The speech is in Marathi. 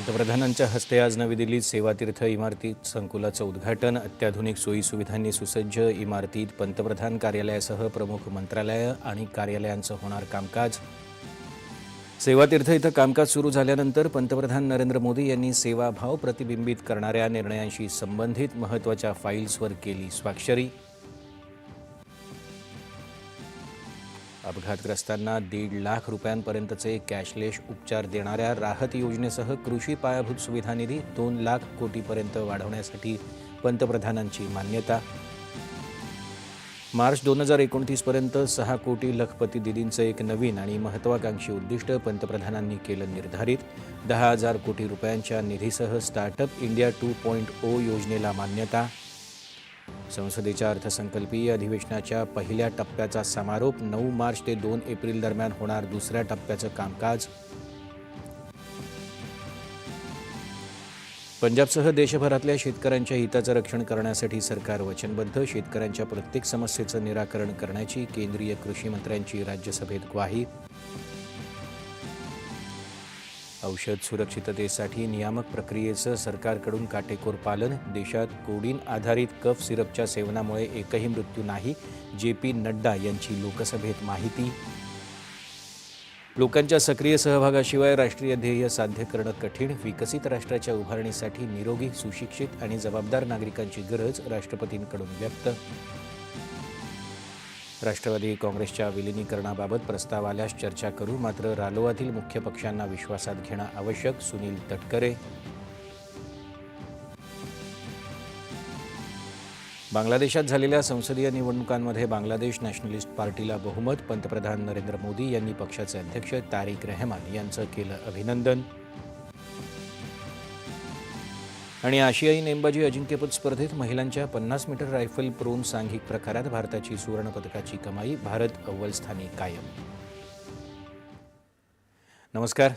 पंतप्रधानांच्या हस्ते आज नवी दिल्लीत सेवातीर्थ इमारतीत संकुलाचं उद्घाटन. अत्याधुनिक सोयीसुविधांनी सुसज्ज इमारतीत पंतप्रधान कार्यालयासह प्रमुख मंत्रालय आणि कार्यालयांचं होणार कामकाज. सेवातीर्थ इथं कामकाज सुरू झाल्यानंतर पंतप्रधान नरेंद्र मोदी यांनी सेवाभाव प्रतिबिंबित करणाऱ्या निर्णयांशी संबंधित महत्त्वाच्या फाईल्सवर केली स्वाक्षरी. अपघातग्रस्तांना 1.5 लाख रुपयांपर्यंतचे कॅशलेस उपचार देणाऱ्या राहत योजनेसह कृषी पायाभूत सुविधा निधी 2 लाख कोटीपर्यंत वाढवण्यासाठी पंतप्रधानांची मान्यता. मार्च 2029 पर्यंत 6 कोटी लखपती दिदींचं एक नवीन आणि महत्त्वाकांक्षी उद्दिष्ट पंतप्रधानांनी केलं निर्धारित. 10,000 कोटी रुपयांच्या निधीसह स्टार्टअप इंडिया 2.0 योजनेला मान्यता. संसदेच्या अर्थसंकल्पीय अधिवेशनाच्या पहिल्या टप्प्याचा समारोप. 9 मार्च ते 2 एप्रिल दरम्यान होणार दुसऱ्या टप्प्याचं कामकाज. पंजाबसह देशभरातल्या शेतकऱ्यांच्या हिताचं रक्षण करण्यासाठी सरकार वचनबद्ध. शेतकऱ्यांच्या प्रत्येक समस्येचं निराकरण करण्याची केंद्रीय कृषी मंत्र्यांची राज्यसभेत ग्वाही. औषध सुरक्षिततेसाठी नियामक प्रक्रियेचं सरकारकडून काटेकोर पालन. देशात कोडीन आधारित कफ सिरपच्या सेवनामुळे एकही मृत्यू नाही. JP नड्डा यांची लोकसभेत माहिती. लोकांच्या सक्रिय सहभागाशिवाय राष्ट्रीय ध्येय साध्य करणं कठीण. विकसित राष्ट्राच्या उभारणीसाठी निरोगी, सुशिक्षित आणि जबाबदार नागरिकांची गरज राष्ट्रपतींकडून व्यक्त. राष्ट्रवादी काँग्रेसच्या विलिनीकरणाबाबत प्रस्ताव आल्यास चर्चा करू, मात्र रालोआतील मुख्य पक्षांना विश्वासात घेणं आवश्यक. सुनील तटकरे. बांगलादेशात झालेल्या संसदीय निवडणुकांमध्ये बांगलादेश नॅशनलिस्ट पार्टीला बहुमत. पंतप्रधान नरेंद्र मोदी यांनी पक्षाचे अध्यक्ष तारिक रहमान यांचं केलं अभिनंदन. आणि आशियाई नेमबाजी अजिंक्यपद स्पर्धेत महिलांच्या 50 मीटर रायफल प्रोन सांघिक प्रकारात भारताची सुवर्णपदकाची कमाई. भारत अव्वल स्थानी कायम. नमस्कार.